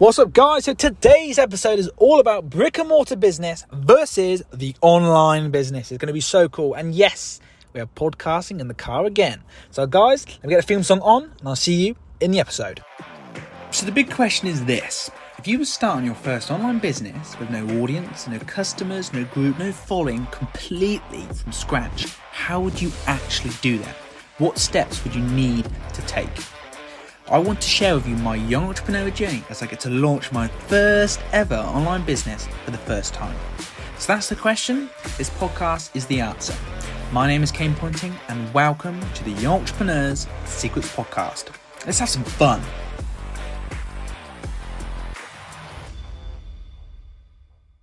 What's up, guys? So today's episode is all about brick and mortar business versus the online business. It's going to be so cool. And yes, we are podcasting in the car again. So guys, let me get a theme song on and I'll see you in the episode. So the big question is this. If you were starting your first online business with no audience, no customers, no group, no following, completely from scratch, how would you actually do that? What steps would you need to take? I want to share with you my young entrepreneur journey as I get to launch my first ever online business for the first time. So that's the question. This podcast is the answer. My name is Kane Pointing and welcome to the Young Entrepreneur's Secrets Podcast. Let's have some fun.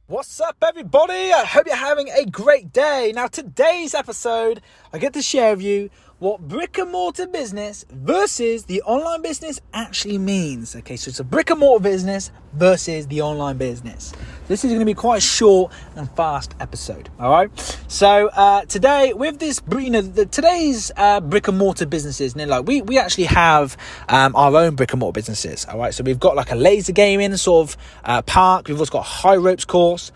What's up, everybody? I hope you're having a great day. Now, today's episode, I get to share with you what brick and mortar business versus the online business actually means. Okay, so it's a brick and mortar business versus the online business. This is going to be quite a short and fast episode. All right. So today, with this, today's brick and mortar businesses, we actually have our own brick and mortar businesses. All right. So we've got like a laser gaming sort of park. We've also got a high ropes course.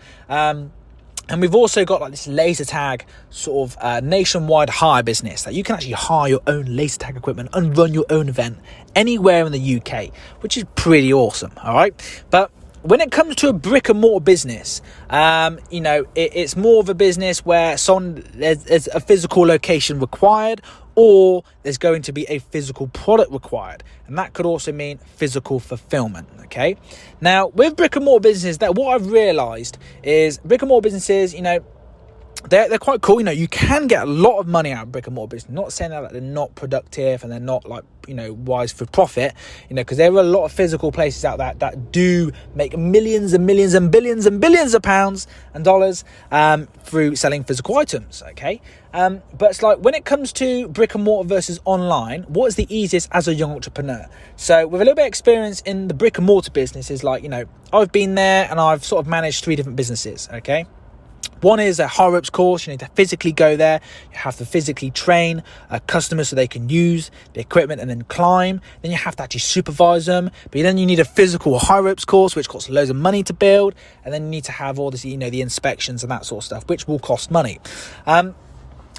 And we've also got like this laser tag sort of nationwide hire business that you can actually hire your own laser tag equipment and run your own event anywhere in the UK, which is pretty awesome. All right. But when it comes to a brick and mortar business, it's more of a business where there's a physical location required, or there's going to be a physical product required. And that could also mean physical fulfillment, okay? Now, with brick and mortar businesses, what I've realised is brick and mortar businesses, they're quite cool. You can get a lot of money out of brick and mortar business. Not saying that they're not productive and they're not wise for profit, because there are a lot of physical places out there that do make millions and millions and billions of pounds and dollars through selling physical items, okay? But it's like when it comes to brick and mortar versus online, what is the easiest as a young entrepreneur? So with a little bit of experience in the brick and mortar business is I've been there and I've sort of managed 3 different businesses, okay? One is a high ropes course. You need to physically go there. You have to physically train customers so they can use the equipment and then climb. Then you have to actually supervise them. But then you need a physical high ropes course, which costs loads of money to build. And then you need to have all this, the inspections and that sort of stuff, which will cost money.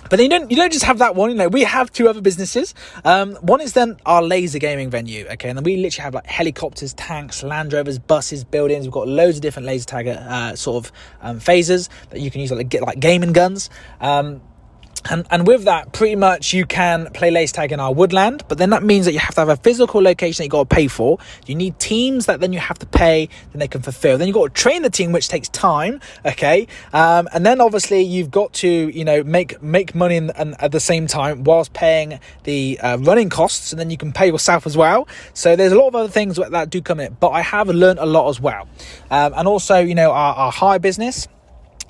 But then you don't just have that one. We have 2 other businesses. One is then our laser gaming venue. Okay, and then we literally have like helicopters, tanks, Land Rovers, buses, buildings. We've got loads of different laser tag phasers that you can use like gaming guns. And with that, pretty much you can play laser tag in our woodland, but then that means that you have to have a physical location that you got to pay for. You need teams that then you have to pay, then they can fulfill. Then you got to train the team, which takes time, okay? And then obviously you've got to, make money and at the same time whilst paying the running costs, and then you can pay yourself as well. So there's a lot of other things that do come in, but I have learned a lot as well. And also, our hire business,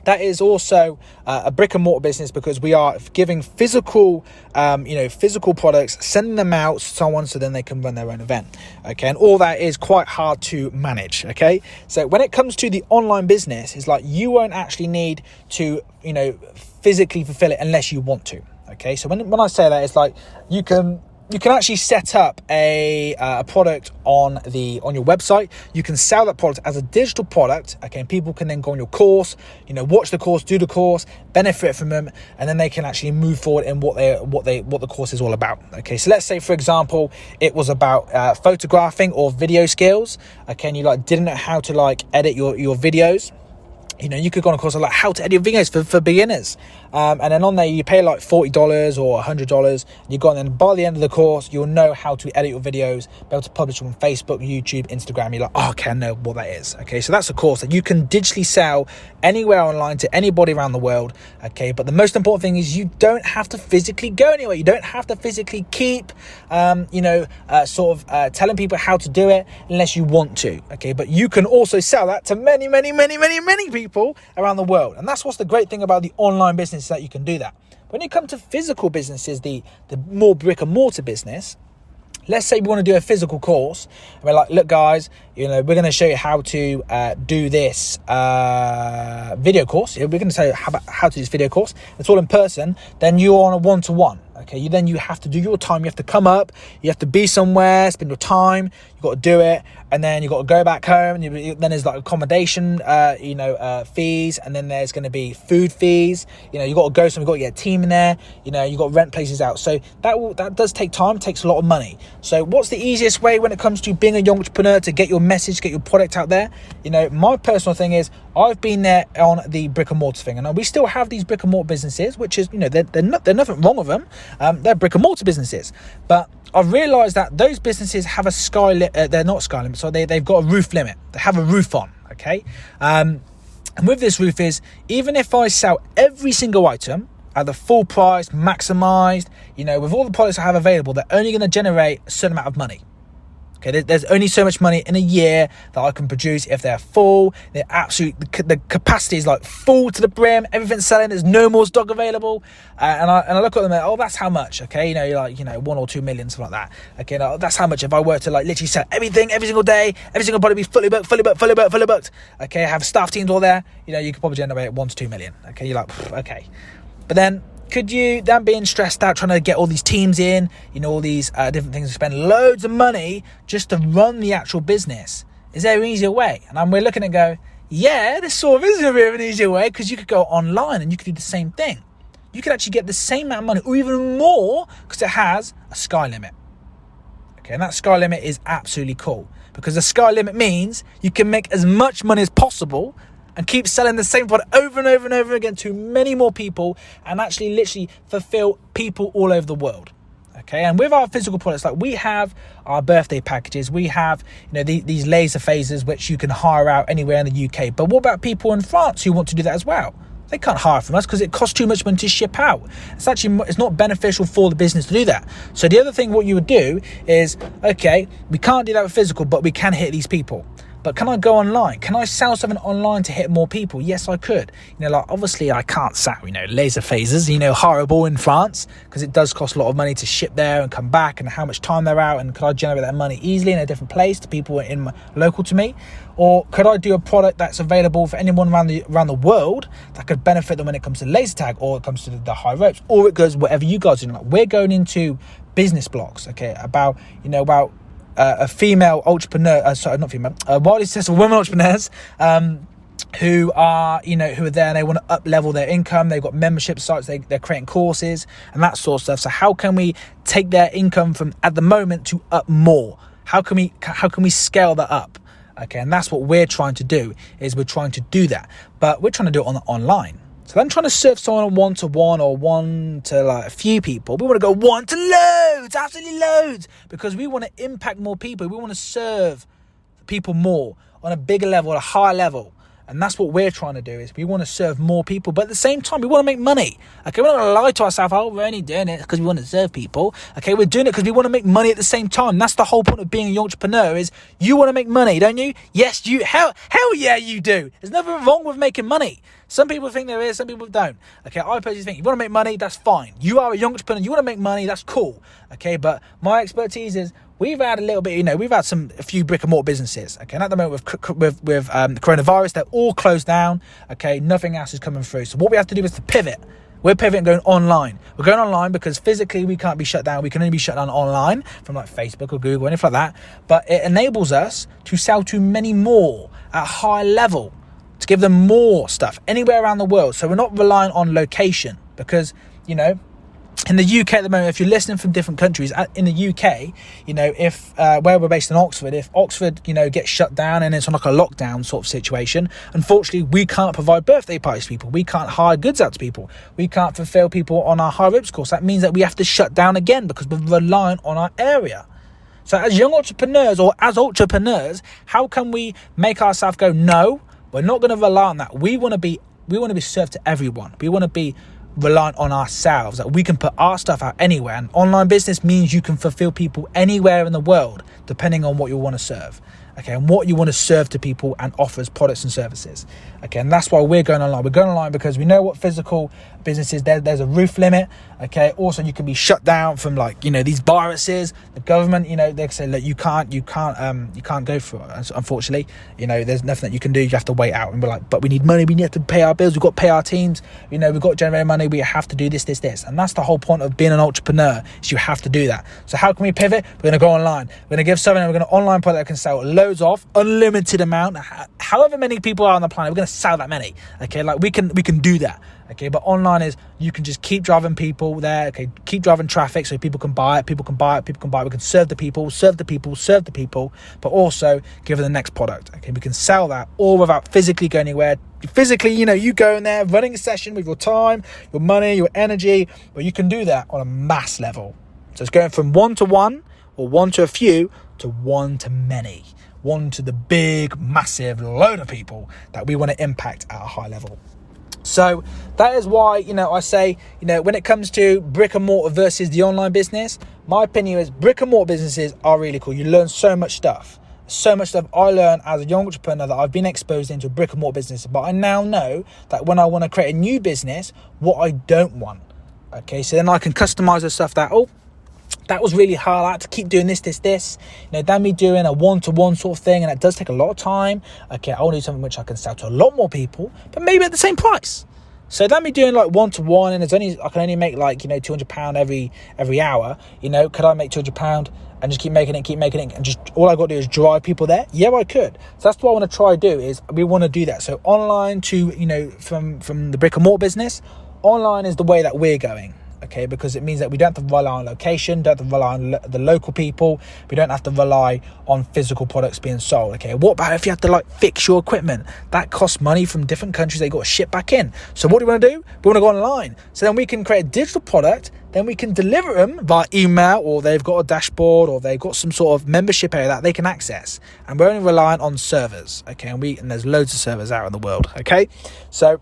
that is also a brick and mortar business because we are giving physical products, sending them out to someone so then they can run their own event. Okay, and all that is quite hard to manage. Okay, so when it comes to the online business, it's like you won't actually need to, physically fulfill it unless you want to. Okay, so when I say that, it's like you can actually set up a product on your website. You can sell that product as a digital product, okay, and people can then go on your course, watch the course, do the course, benefit from them, and then they can actually move forward in what the course is all about. Okay, so let's say, for example, it was about photographing or video skills, okay, and you didn't know how to edit your videos. You could go on a course of how to edit videos for beginners. And then on there, you pay $40 or $100. You go on, and by the end of the course, you'll know how to edit your videos, be able to publish them on Facebook, YouTube, Instagram. You're like, oh, okay, I know what that is. Okay, so that's a course that you can digitally sell anywhere online to anybody around the world. Okay, but the most important thing is you don't have to physically go anywhere. You don't have to physically keep, telling people how to do it unless you want to. Okay, but you can also sell that to many, many, many, many, many people around the world. And that's what's the great thing about the online business, that you can do that. When you come to physical businesses, the more brick and mortar business, let's say we want to do a physical course and we're like, look guys, we're going to show you how to do this video course. We're going to tell you how to do this video course. It's all in person. Then you're on a one-to-one. Okay, you have to do your time. You have to come up, you have to be somewhere, spend your time, you got to do it, and then you got to go back home, and then there's like accommodation fees, and then there's going to be food fees. You got to go somewhere, you got to get a team in there, you got to rent places out. So that does take time, takes a lot of money. So what's the easiest way when it comes to being a young entrepreneur to get your message, get your product out there? My personal thing is, I've been there on the brick and mortar thing, and we still have these brick and mortar businesses, which is, they're nothing wrong with them. They're brick and mortar businesses, but I've realised that those businesses have a they're not sky limit, so they've got a roof limit. They have a roof on, okay? And with this roof is, even if I sell every single item at the full price, maximised, with all the products I have available, they're only going to generate a certain amount of money. Okay, there's only so much money in a year that I can produce if they're full. They're the capacity is like full to the brim. Everything's selling. There's no more stock available. And I look at them and, oh, that's how much. Okay, you're like, 1 or 2 million, something like that. Okay, now that's how much if I were to like literally sell everything every single day, every single product be fully booked. Okay, I have staff teams all there. You could probably generate 1 to 2 million. Okay, you're like, okay, but then, could you then being stressed out trying to get all these teams in, all these different things, to spend loads of money just to run the actual business? Is there an easier way? And we're looking and go, yeah, this sort of is a bit of an easier way, because you could go online and you could do the same thing. You could actually get the same amount of money or even more, because it has a sky limit. Okay, and that sky limit is absolutely cool, because the sky limit means you can make as much money as possible and keep selling the same product over and over and over again to many more people, and actually literally fulfill people all over the world. Okay, and with our physical products, like we have our birthday packages, we have these laser phasers which you can hire out anywhere in the UK. But what about people in France who want to do that as well? They can't hire from us because it costs too much money to ship out. It's not beneficial for the business to do that. So the other thing what you would do is, okay, we can't do that with physical, but we can hit these people. But can I go online? Can I sell something online to hit more people? Yes, I could. Obviously I can't sell, laser phasers, horrible in France, because it does cost a lot of money to ship there and come back, and how much time they're out, and could I generate that money easily in a different place to people local to me? Or could I do a product that's available for anyone around the world that could benefit them when it comes to laser tag, or it comes to the high ropes, or it goes whatever you guys do? We're going into business blogs, okay, about a female entrepreneur, widely successful women entrepreneurs, who are there and they want to up level their income. They've got membership sites, they're creating courses and that sort of stuff. So how can we take their income from at the moment to up more? How can we scale that up? Okay, and that's what we're trying to do, is we're trying to do that, but we're trying to do it online. So I'm trying to serve someone one-to-one or one to like a few people. We want to go one to loads, absolutely loads, because we want to impact more people. We want to serve people more on a bigger level, a higher level. And that's what we're trying to do, is we want to serve more people, but at the same time, we want to make money. Okay, we're not going to lie to ourselves, oh, we're only doing it because we want to serve people. Okay, we're doing it because we want to make money at the same time. That's the whole point of being an entrepreneur, is you want to make money, don't you? Yes, you. Hell yeah, you do. There's nothing wrong with making money. Some people think there is, some people don't. Okay, I personally think you want to make money, that's fine. You are a young entrepreneur, you want to make money, that's cool. Okay, but my expertise is, we've had a little bit, we've had a few brick and mortar businesses. Okay, and at the moment with coronavirus, they're all closed down. Okay, nothing else is coming through. So what we have to do is to pivot. We're pivoting, going online. We're going online because physically we can't be shut down. We can only be shut down online from like Facebook or Google or anything like that. But it enables us to sell to many more at a high level, to give them more stuff anywhere around the world. So we're not relying on location, because, in the UK at the moment, if you're listening from different countries, in the UK, if where we're based in Oxford, if Oxford, gets shut down and it's on like a lockdown sort of situation, unfortunately, we can't provide birthday parties to people. We can't hire goods out to people. We can't fulfill people on our high ropes course. That means that we have to shut down again because we're relying on our area. So as young entrepreneurs, or as entrepreneurs, how can we make ourselves go, no, we're not going to rely on that. We want to be served to everyone. We want to be reliant on ourselves, that we can put our stuff out anywhere. And online business means you can fulfill people anywhere in the world, depending on what you want to serve. okay, and what you want to serve to people and offer as products and services. Okay, and that's why we're going online. We're going online because we know what physical businesses, there's a roof limit. Okay, also you can be shut down from these viruses. The government, they say, look, you can't go for it. Unfortunately, there's nothing that you can do. You have to wait out. And we're like, but we need money. We need to pay our bills. We've got to pay our teams. We've got to generate money. We have to do this. And that's the whole point of being an entrepreneur, is you have to do that. So how can we pivot? We're going to go online. We're going to give something. We're going to online product that can sell loads of, unlimited amount. However many people are on the planet, we're going to sell that many. Okay, we can do that. Okay, but online is, you can just keep driving people there. Okay, keep driving traffic so people can buy it. We can serve the people, but also give them the next product. Okay, we can sell that all without physically going anywhere. Physically, you go in there, running a session with your time, your money, your energy, but you can do that on a mass level. So it's going from one to one, or one to a few, to one to many. One to the big, massive load of people that we want to impact at a high level. So that is why, I say, when it comes to brick and mortar versus the online business, my opinion is brick and mortar businesses are really cool. You learn so much stuff. I learned as a young entrepreneur that I've been exposed into brick and mortar business. But I now know that when I want to create a new business, what I don't want. Okay, so then I can customize the stuff that was really hard. I had to keep doing this. Than me doing a one-to-one sort of thing, and it does take a lot of time. Okay, I want to do something which I can sell to a lot more people, but maybe at the same price. So than me doing one-to-one, and I can only make £200 every hour. Could I make £200 and just keep making it, and just all I got to do is drive people there? Yeah, I could. So that's what I want to try to do. Is we want to do that. So online to from the brick and mortar business, online is the way that we're going. Okay, because it means that we don't have to rely on location, don't have to rely on the local people. We don't have to rely on physical products being sold. Okay, what about if you have to fix your equipment? That costs money from different countries. They got to ship back in. So what do we want to do? We want to go online. So then we can create a digital product. Then we can deliver them via email, or they've got a dashboard, or they've got some sort of membership area that they can access. And we're only reliant on servers. Okay, and there's loads of servers out in the world. Okay, so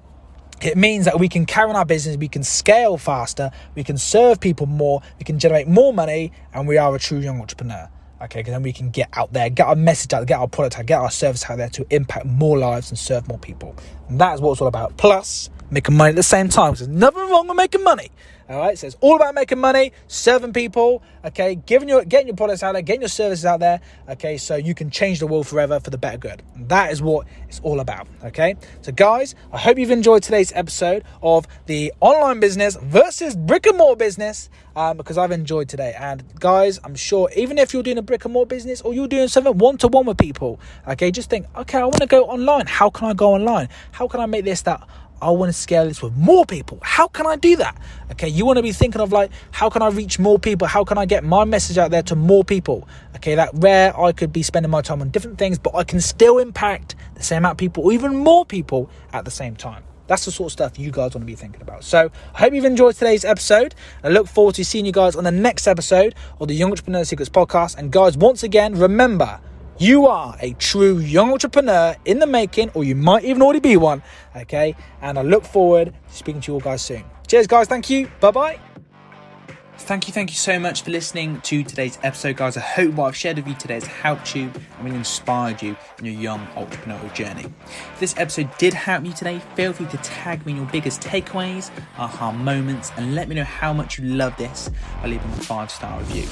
it means that we can carry on our business, we can scale faster, we can serve people more, we can generate more money, and we are a true young entrepreneur. Okay, because then we can get out there, get our message out, get our product out, get our service out there to impact more lives and serve more people. And that is what it's all about. Plus, making money at the same time. So there's nothing wrong with making money. All right, so it's all about making money, serving people, okay, getting your products out there, getting your services out there, okay, so you can change the world forever for the better good. And that is what it's all about, okay? So guys, I hope you've enjoyed today's episode of the online business versus brick and mortar business, because I've enjoyed today. And guys, I'm sure even if you're doing a brick and mortar business, or you're doing something one-to-one with people, okay, just think, okay, I want to go online. How can I go online? How can I make this that I want to scale this with more people? How can I do that? Okay, you want to be thinking of how can I reach more people? How can I get my message out there to more people? Okay, that where I could be spending my time on different things, but I can still impact the same amount of people, or even more people at the same time. That's the sort of stuff you guys want to be thinking about. So I hope you've enjoyed today's episode. I look forward to seeing you guys on the next episode of the Young Entrepreneur Secrets podcast. And guys, once again, remember, you are a true young entrepreneur in the making, or you might even already be one, okay? And I look forward to speaking to you all guys soon. Cheers, guys. Thank you. Bye-bye. Thank you so much for listening to today's episode, guys. I hope what I've shared with you today has helped you and really inspired you in your young entrepreneurial journey. If this episode did help you today, feel free to tag me in your biggest takeaways, aha moments, and let me know how much you love this by leaving a 5-star review.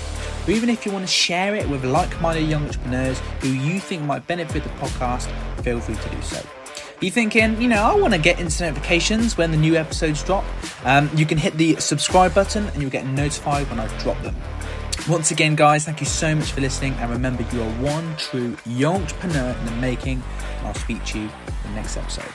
Or even if you want to share it with like-minded young entrepreneurs who you think might benefit the podcast, feel free to do so. You're thinking, I want to get instant notifications when the new episodes drop. You can hit the subscribe button and you'll get notified when I drop them. Once again, guys, thank you so much for listening. And remember, you are one true young entrepreneur in the making. And I'll speak to you in the next episode.